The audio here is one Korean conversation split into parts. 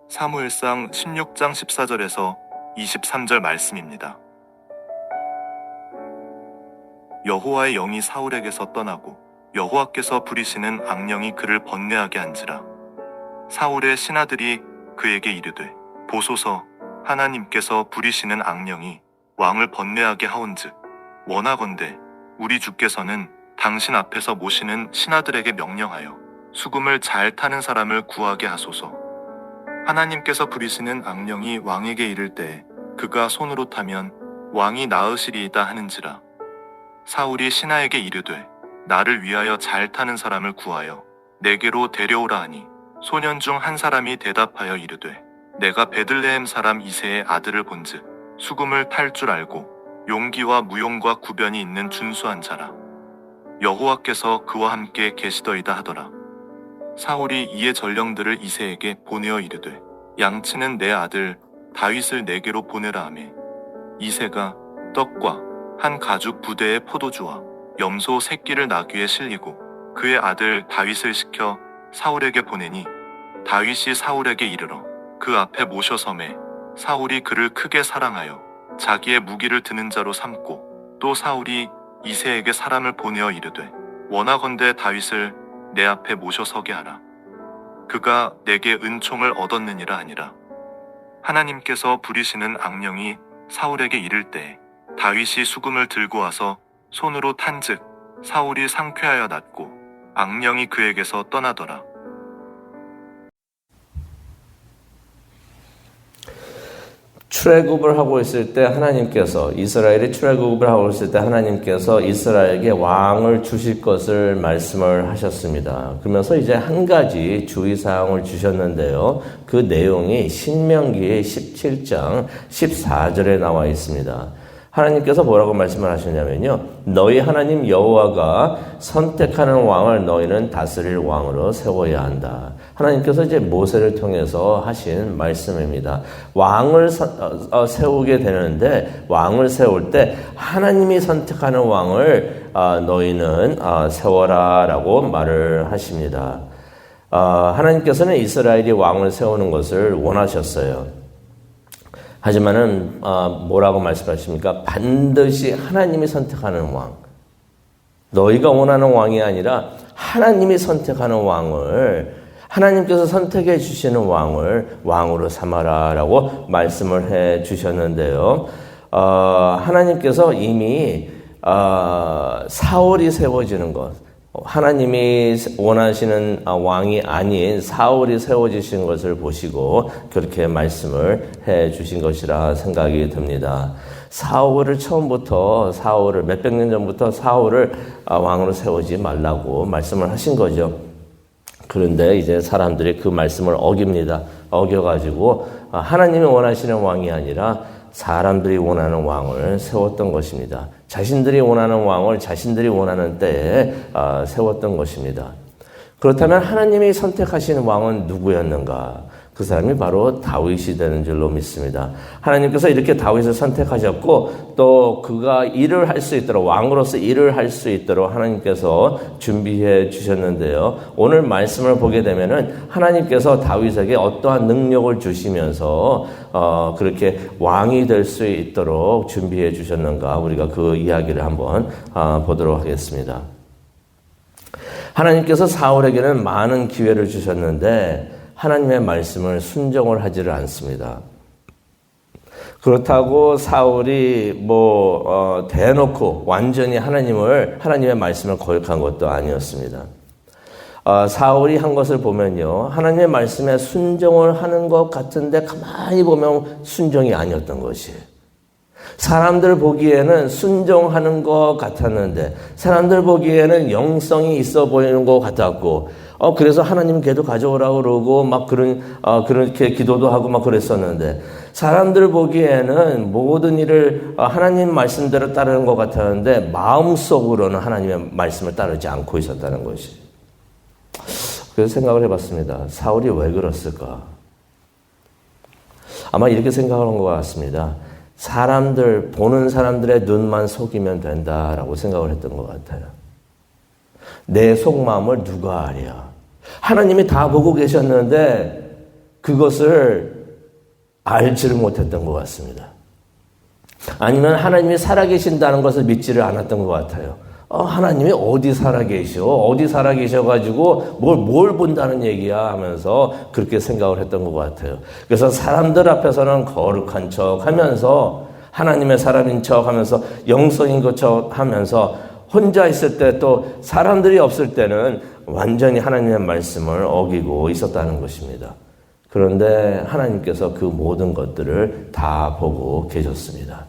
사무엘상 16장 14절에서 23절 말씀입니다. 여호와의 영이 사울에게서 떠나고 여호와께서 부리시는 악령이 그를 번뇌하게 한지라. 사울의 신하들이 그에게 이르되, 보소서, 하나님께서 부리시는 악령이 왕을 번뇌하게 하온즉 원하건대 우리 주께서는 당신 앞에서 모시는 신하들에게 명령하여 수금을 잘 타는 사람을 구하게 하소서. 하나님께서 부리시는 악령이 왕에게 이를 때에 그가 손으로 타면 왕이 나으시리이다 하는지라. 사울이 신하에게 이르되, 나를 위하여 잘 타는 사람을 구하여 내게로 데려오라 하니 소년 중 한 사람이 대답하여 이르되, 내가 베들레헴 사람 이새의 아들을 본즉 수금을 탈 줄 알고 용기와 무용과 구변이 있는 준수한 자라. 여호와께서 그와 함께 계시더이다 하더라. 사울이 이에 전령들을 이새에게 보내어 이르되, 양치는 내 아들 다윗을 내게로 보내라 하매, 이새가 떡과 한 가죽 부대의 포도주와 염소 새끼를 나귀에 실리고 그의 아들 다윗을 시켜 사울에게 보내니, 다윗이 사울에게 이르러 그 앞에 모셔섬에 사울이 그를 크게 사랑하여 자기의 무기를 드는 자로 삼고, 또 사울이 이새에게 사람을 보내어 이르되, 원하건대 다윗을 내 앞에 모셔서게 하라. 그가 내게 은총을 얻었느니라 하니라. 하나님께서 부리시는 악령이 사울에게 이를 때에 다윗이 수금을 들고 와서 손으로 탄즉 사울이 상쾌하여 낫고 악령이 그에게서 떠나더라. 출애굽을 하고 있을 때 하나님께서, 이스라엘이 출애굽을 하고 있을 때 하나님께서 이스라엘에게 왕을 주실 것을 말씀을 하셨습니다. 그러면서 이제 한 가지 주의사항을 주셨는데요. 그 내용이 신명기 17장 14절에 나와 있습니다. 하나님께서 뭐라고 말씀을 하셨냐면요, 너희 하나님 여호와가 선택하는 왕을 너희는 다스릴 왕으로 세워야 한다. 하나님께서 이제 모세를 통해서 하신 말씀입니다. 왕을 세우게 되는데, 왕을 세울 때 하나님이 선택하는 왕을 너희는 세워라 라고 말을 하십니다. 하나님께서는 이스라엘이 왕을 세우는 것을 원하셨어요. 하지만은 뭐라고 말씀하십니까? 반드시 하나님이 선택하는 왕, 너희가 원하는 왕이 아니라 하나님이 선택하는 왕을, 하나님께서 선택해 주시는 왕을 왕으로 삼아라 라고 말씀을 해 주셨는데요. 하나님께서 이미 사울이 세워지는 것, 하나님이 원하시는 왕이 아닌 사울이 세워지신 것을 보시고 그렇게 말씀을 해 주신 것이라 생각이 듭니다. 사울을 처음부터, 몇백 년 전부터 사울을 왕으로 세우지 말라고 말씀을 하신 거죠. 그런데 이제 사람들이 그 말씀을 어깁니다. 어겨가지고 하나님이 원하시는 왕이 아니라 사람들이 원하는 왕을 세웠던 것입니다. 자신들이 원하는 왕을 자신들이 원하는 때에 세웠던 것입니다. 그렇다면 하나님이 선택하시는 왕은 누구였는가? 그 사람이 바로 다윗이 되는 줄로 믿습니다. 하나님께서 이렇게 다윗을 선택하셨고, 또 그가 일을 할 수 있도록, 왕으로서 일을 할 수 있도록 하나님께서 준비해 주셨는데요. 오늘 말씀을 보게 되면은 하나님께서 다윗에게 어떠한 능력을 주시면서 그렇게 왕이 될 수 있도록 준비해 주셨는가, 우리가 그 이야기를 한번 보도록 하겠습니다. 하나님께서 사울에게는 많은 기회를 주셨는데 하나님의 말씀을 순종을 하지를 않습니다. 그렇다고 사울이 대놓고 완전히 하나님의 말씀을 거역한 것도 아니었습니다. 사울이 한 것을 보면요, 하나님의 말씀에 순종을 하는 것 같은데 가만히 보면 순종이 아니었던 것이에요. 사람들 보기에는 순종하는 것 같았는데, 사람들 보기에는 영성이 있어 보이는 것 같았고, 그래서 하나님 걔도 가져오라고 그러고, 그렇게 기도도 하고 그랬었는데, 사람들 보기에는 모든 일을 하나님 말씀대로 따르는 것 같았는데, 마음속으로는 하나님의 말씀을 따르지 않고 있었다는 것이. 그래서 생각을 해봤습니다. 사울이 왜 그랬을까? 아마 이렇게 생각하는 것 같습니다. 보는 사람들의 눈만 속이면 된다라고 생각을 했던 것 같아요. 내 속마음을 누가 아랴? 하나님이 다 보고 계셨는데 그것을 알지를 못했던 것 같습니다. 아니면 하나님이 살아계신다는 것을 믿지를 않았던 것 같아요. 하나님이 어디 살아계셔? 어디 살아계셔가지고 뭘 본다는 얘기야 하면서 그렇게 생각을 했던 것 같아요. 그래서 사람들 앞에서는 거룩한 척 하면서 하나님의 사람인 척 하면서 영성인 것 하면서 혼자 있을 때 또 사람들이 없을 때는 완전히 하나님의 말씀을 어기고 있었다는 것입니다. 그런데 하나님께서 그 모든 것들을 다 보고 계셨습니다.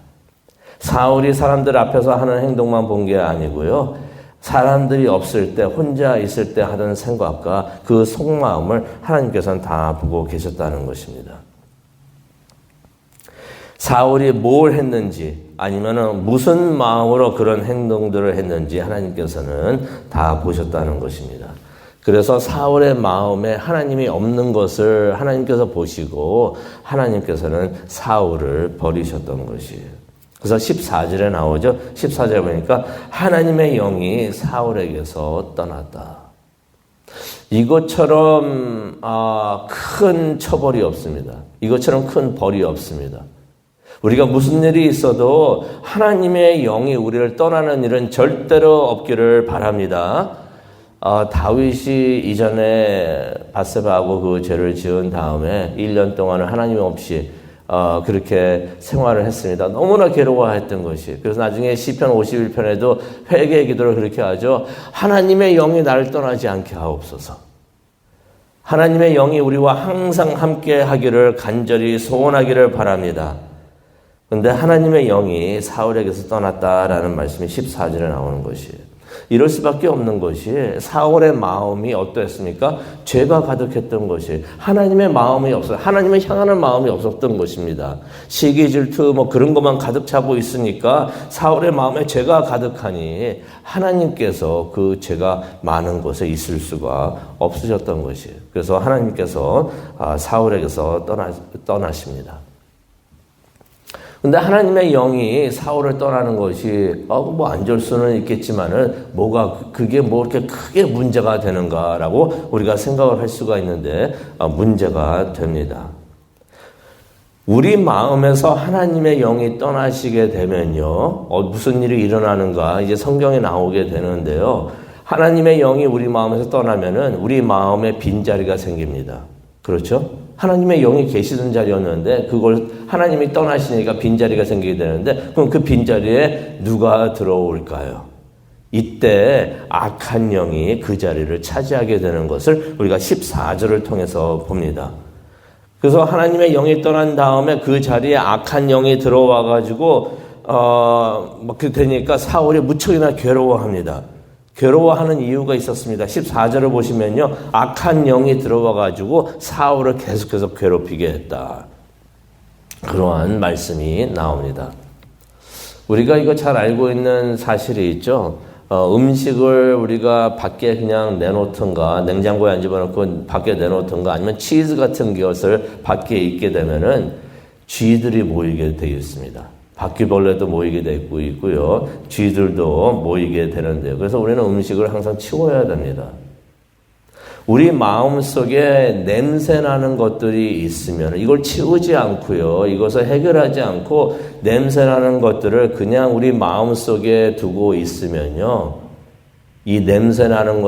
사울이 사람들 앞에서 하는 행동만 본 게 아니고요. 사람들이 없을 때 혼자 있을 때 하던 생각과 그 속마음을 하나님께서는 다 보고 계셨다는 것입니다. 사울이 뭘 했는지 아니면 무슨 마음으로 그런 행동들을 했는지 하나님께서는 다 보셨다는 것입니다. 그래서 사울의 마음에 하나님이 없는 것을 하나님께서 보시고 하나님께서는 사울을 버리셨던 것이에요. 그래서 14절에 나오죠. 14절에 보니까 하나님의 영이 사울에게서 떠났다. 이것처럼 큰 처벌이 없습니다. 이것처럼 큰 벌이 없습니다. 우리가 무슨 일이 있어도 하나님의 영이 우리를 떠나는 일은 절대로 없기를 바랍니다. 다윗이 이전에 밧세바하고 그 죄를 지은 다음에 1년 동안은 하나님 없이 그렇게 생활을 했습니다. 너무나 괴로워했던 것이. 그래서 나중에 시편 51편에도 회개의 기도를 그렇게 하죠. 하나님의 영이 나를 떠나지 않게 하옵소서. 하나님의 영이 우리와 항상 함께 하기를 간절히 소원하기를 바랍니다. 그런데 하나님의 영이 사울에게서 떠났다라는 말씀이 14절에 나오는 것이에요. 이럴 수밖에 없는 것이 사울의 마음이 어떠했습니까? 죄가 가득했던 것이 하나님의 마음이 없어요. 하나님을 향하는 마음이 없었던 것입니다. 시기 질투 그런 것만 가득 차고 있으니까 사울의 마음에 죄가 가득하니 하나님께서 그 죄가 많은 곳에 있을 수가 없으셨던 것이에요. 그래서 하나님께서 사울에게서 떠나십니다. 근데 하나님의 영이 사울을 떠나는 것이 안 줄 수는 있겠지만은 그게 이렇게 크게 문제가 되는가라고 우리가 생각을 할 수가 있는데 문제가 됩니다. 우리 마음에서 하나님의 영이 떠나시게 되면요, 무슨 일이 일어나는가 이제 성경에 나오게 되는데요. 하나님의 영이 우리 마음에서 떠나면은 우리 마음에 빈자리가 생깁니다. 그렇죠? 하나님의 영이 계시던 자리였는데 그걸 하나님이 떠나시니까 빈자리가 생기게 되는데 그럼 그 빈자리에 누가 들어올까요? 이때 악한 영이 그 자리를 차지하게 되는 것을 우리가 14절을 통해서 봅니다. 그래서 하나님의 영이 떠난 다음에 그 자리에 악한 영이 들어와가지고 그렇게 되니까 사울이 무척이나 괴로워합니다. 괴로워하는 이유가 있었습니다. 14절을 보시면요. 악한 영이 들어와가지고 사울을 계속해서 괴롭히게 했다. 그러한 말씀이 나옵니다. 우리가 이거 잘 알고 있는 사실이 있죠. 음식을 우리가 밖에 그냥 내놓던가 냉장고에 안 집어넣고 밖에 내놓던가 아니면 치즈 같은 것을 밖에 있게 되면은 쥐들이 모이게 되어 있습니다. 바퀴벌레도 모이게 되고 있고요. 쥐들도 모이게 되는데요. 그래서 우리는 음식을 항상 치워야 됩니다. 우리 마음속에 냄새나는 것들이 있으면 이걸 치우지 않고요. 이것을 해결하지 않고 냄새나는 것들을 그냥 우리 마음속에 두고 있으면요. 이 냄새나는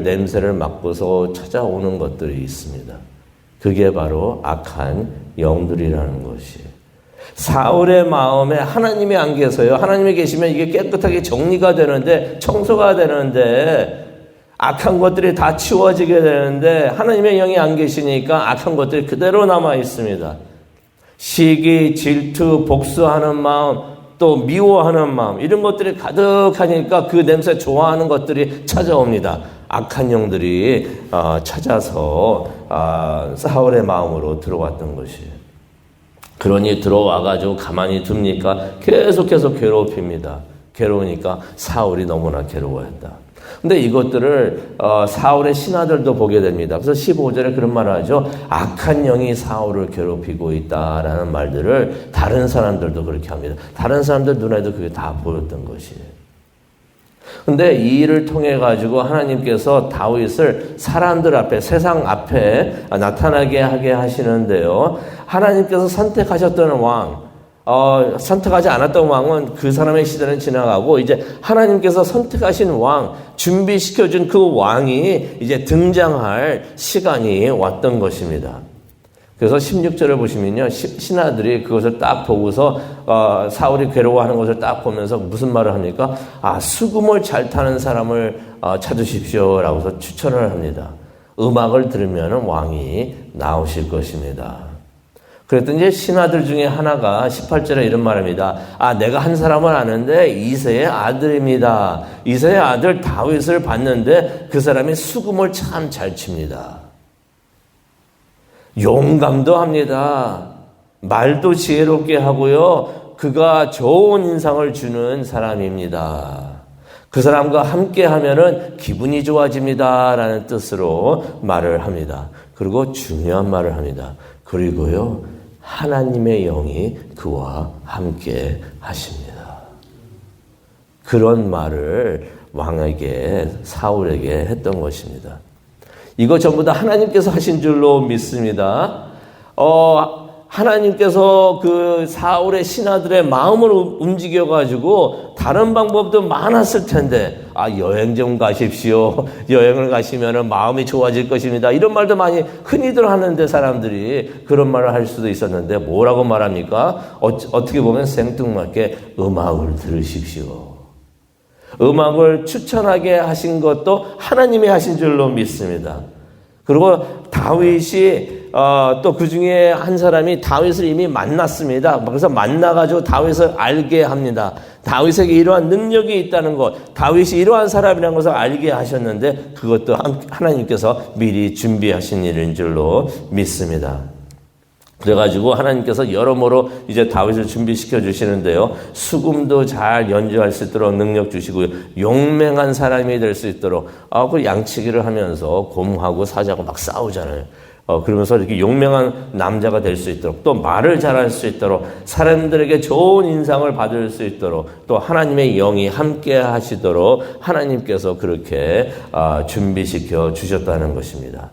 냄새를 맡고서 찾아오는 것들이 있습니다. 그게 바로 악한 영들이라는 것이에요. 사울의 마음에 하나님이 안 계세요. 하나님이 계시면 이게 깨끗하게 정리가 되는데 청소가 되는데 악한 것들이 다 치워지게 되는데 하나님의 영이 안 계시니까 악한 것들이 그대로 남아 있습니다. 시기, 질투, 복수하는 마음, 또 미워하는 마음 이런 것들이 가득하니까 그 냄새 좋아하는 것들이 찾아옵니다. 악한 영들이 찾아서 사울의 마음으로 들어왔던 것이에요. 그러니 들어와가지고 가만히 둡니까? 계속해서 괴롭힙니다. 괴로우니까 사울이 너무나 괴로워했다. 근데 이것들을 사울의 신하들도 보게 됩니다. 그래서 15절에 그런 말을 하죠. 악한 영이 사울을 괴롭히고 있다라는 말들을 다른 사람들도 그렇게 합니다. 다른 사람들 눈에도 그게 다 보였던 것이에요. 근데 이 일을 통해 가지고 하나님께서 다윗을 사람들 앞에, 세상 앞에 나타나게 하게 하시는데요. 하나님께서 선택하셨던 왕, 선택하지 않았던 왕은 그 사람의 시대는 지나가고 이제 하나님께서 선택하신 왕, 준비시켜준 그 왕이 이제 등장할 시간이 왔던 것입니다. 그래서 16절을 보시면요, 신하들이 그것을 딱 보고서 사울이 괴로워하는 것을 딱 보면서 무슨 말을 합니까? 수금을 잘 타는 사람을 찾으십시오 라고서 추천을 합니다. 음악을 들으면 왕이 나오실 것입니다. 그랬더니 이제 신하들 중에 하나가 18절에 이런 말합니다. 내가 한 사람은 아는데 이새의 아들입니다. 이새의 아들 다윗을 봤는데 그 사람이 수금을 참 잘 칩니다. 용감도 합니다. 말도 지혜롭게 하고요. 그가 좋은 인상을 주는 사람입니다. 그 사람과 함께 하면은 기분이 좋아집니다. 라는 뜻으로 말을 합니다. 그리고 중요한 말을 합니다. 그리고요, 하나님의 영이 그와 함께 하십니다. 그런 말을 왕에게, 사울에게 했던 것입니다. 이거 전부 다 하나님께서 하신 줄로 믿습니다. 하나님께서 그 사울의 신하들의 마음을 움직여가지고 다른 방법도 많았을 텐데, 여행 좀 가십시오. 여행을 가시면 마음이 좋아질 것입니다. 이런 말도 많이 흔히들 하는데 사람들이 그런 말을 할 수도 있었는데 뭐라고 말합니까? 어떻게 보면 생뚱맞게 음악을 들으십시오. 음악을 추천하게 하신 것도 하나님이 하신 줄로 믿습니다. 그리고 다윗이 또 그 중에 한 사람이 다윗을 이미 만났습니다. 그래서 만나가지고 다윗을 알게 합니다. 다윗에게 이러한 능력이 있다는 것, 다윗이 이러한 사람이라는 것을 알게 하셨는데 그것도 하나님께서 미리 준비하신 일인 줄로 믿습니다. 그래가지고 하나님께서 여러모로 이제 다윗을 준비시켜 주시는데요. 수금도 잘 연주할 수 있도록 능력 주시고요. 용맹한 사람이 될 수 있도록, 그 양치기를 하면서 곰하고 사자하고 막 싸우잖아요. 그러면서 이렇게 용맹한 남자가 될 수 있도록, 또 말을 잘할 수 있도록, 사람들에게 좋은 인상을 받을 수 있도록, 또 하나님의 영이 함께 하시도록 하나님께서 그렇게 준비시켜 주셨다는 것입니다.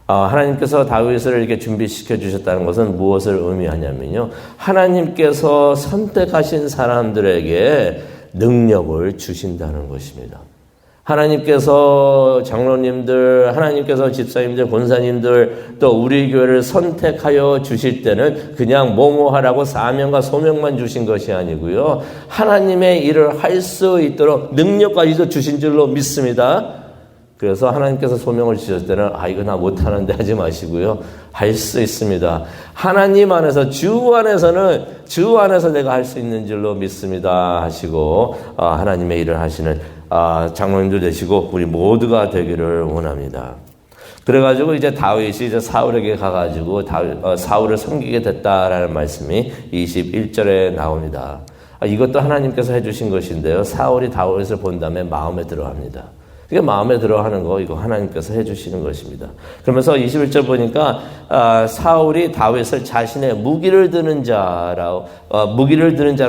하나님께서 다윗을 이렇게 준비시켜 주셨다는 것은 무엇을 의미하냐면요, 하나님께서 선택하신 사람들에게 능력을 주신다는 것입니다. 하나님께서 장로님들, 하나님께서 집사님들, 권사님들, 또 우리 교회를 선택하여 주실 때는 그냥 뭐뭐하라고 사명과 소명만 주신 것이 아니고요, 하나님의 일을 할 수 있도록 능력까지도 주신 줄로 믿습니다. 그래서 하나님께서 소명을 주셨을 때는 이거 나 못하는데 하지 마시고요, 할 수 있습니다. 하나님 안에서, 주 안에서 내가 할 수 있는 줄로 믿습니다 하시고 하나님의 일을 하시는 장로님들 되시고 우리 모두가 되기를 원합니다. 그래가지고 이제 다윗이 이제 사울에게 가가지고 사울을 섬기게 됐다라는 말씀이 21절에 나옵니다. 이것도 하나님께서 해주신 것인데요, 사울이 다윗을 본 다음에 마음에 들어합니다. 이게 마음에 들어하는 거, 이거 하나님께서 해주시는 것입니다. 그러면서 21절 보니까 사울이 다윗을 자신의 무기를 드는 자로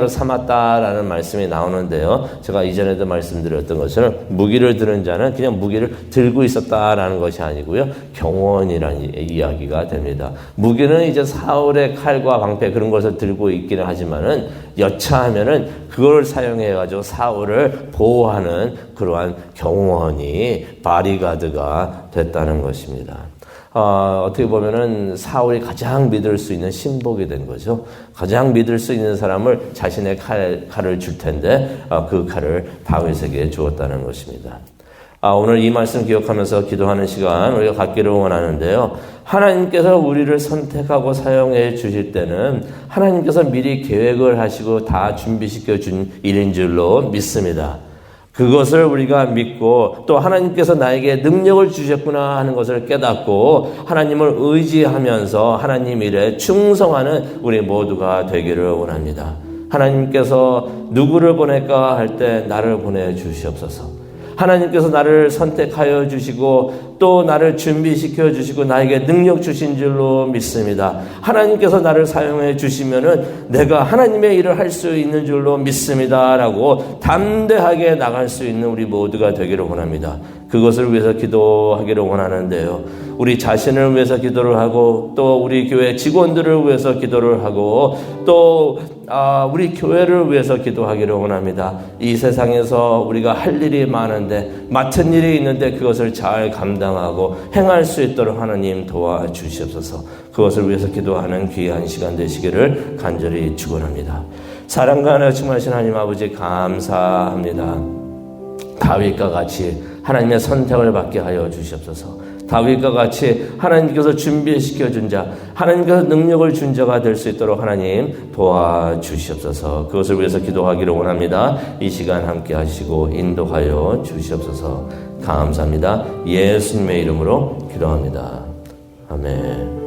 삼았다라는 말씀이 나오는데요. 제가 이전에도 말씀드렸던 것처럼 무기를 드는 자는 그냥 무기를 들고 있었다라는 것이 아니고요, 경원이라는 이야기가 됩니다. 무기는 이제 사울의 칼과 방패 그런 것을 들고 있기는 하지만은 여차하면은 그걸 사용해가지고 사울을 보호하는 그러한 경원이 바리가드가 됐다는 것입니다. 어떻게 보면은 사울이 가장 믿을 수 있는 신복이 된 거죠. 가장 믿을 수 있는 사람을 자신의 칼을 줄 텐데 그 칼을 다윗에게 주었다는 것입니다. 오늘 이 말씀 기억하면서 기도하는 시간 우리가 갖기를 원하는데요. 하나님께서 우리를 선택하고 사용해 주실 때는 하나님께서 미리 계획을 하시고 다 준비시켜 준 일인 줄로 믿습니다. 그것을 우리가 믿고 또 하나님께서 나에게 능력을 주셨구나 하는 것을 깨닫고 하나님을 의지하면서 하나님 일에 충성하는 우리 모두가 되기를 원합니다. 하나님께서 누구를 보낼까 할 때 나를 보내주시옵소서. 하나님께서 나를 선택하여 주시고 또 나를 준비시켜 주시고 나에게 능력 주신 줄로 믿습니다. 하나님께서 나를 사용해 주시면은 내가 하나님의 일을 할 수 있는 줄로 믿습니다라고 담대하게 나갈 수 있는 우리 모두가 되기를 원합니다. 그것을 위해서 기도하기를 원하는데요. 우리 자신을 위해서 기도를 하고 또 우리 교회 직원들을 위해서 기도를 하고 또 우리 교회를 위해서 기도하기를 원합니다. 이 세상에서 우리가 할 일이 많은데 맡은 일이 있는데 그것을 잘 감당하고 행할 수 있도록 하나님 도와주시옵소서. 그것을 위해서 기도하는 귀한 시간 되시기를 간절히 축원합니다. 사랑과 하나 충만하신 하나님 아버지 감사합니다. 다윗과 같이 하나님의 선택을 받게 하여 주시옵소서. 다윗과 같이 하나님께서 준비시켜 준 자, 하나님께서 능력을 준 자가 될 수 있도록 하나님 도와주시옵소서. 그것을 위해서 기도하기를 원합니다. 이 시간 함께 하시고 인도하여 주시옵소서. 감사합니다. 예수님의 이름으로 기도합니다. 아멘.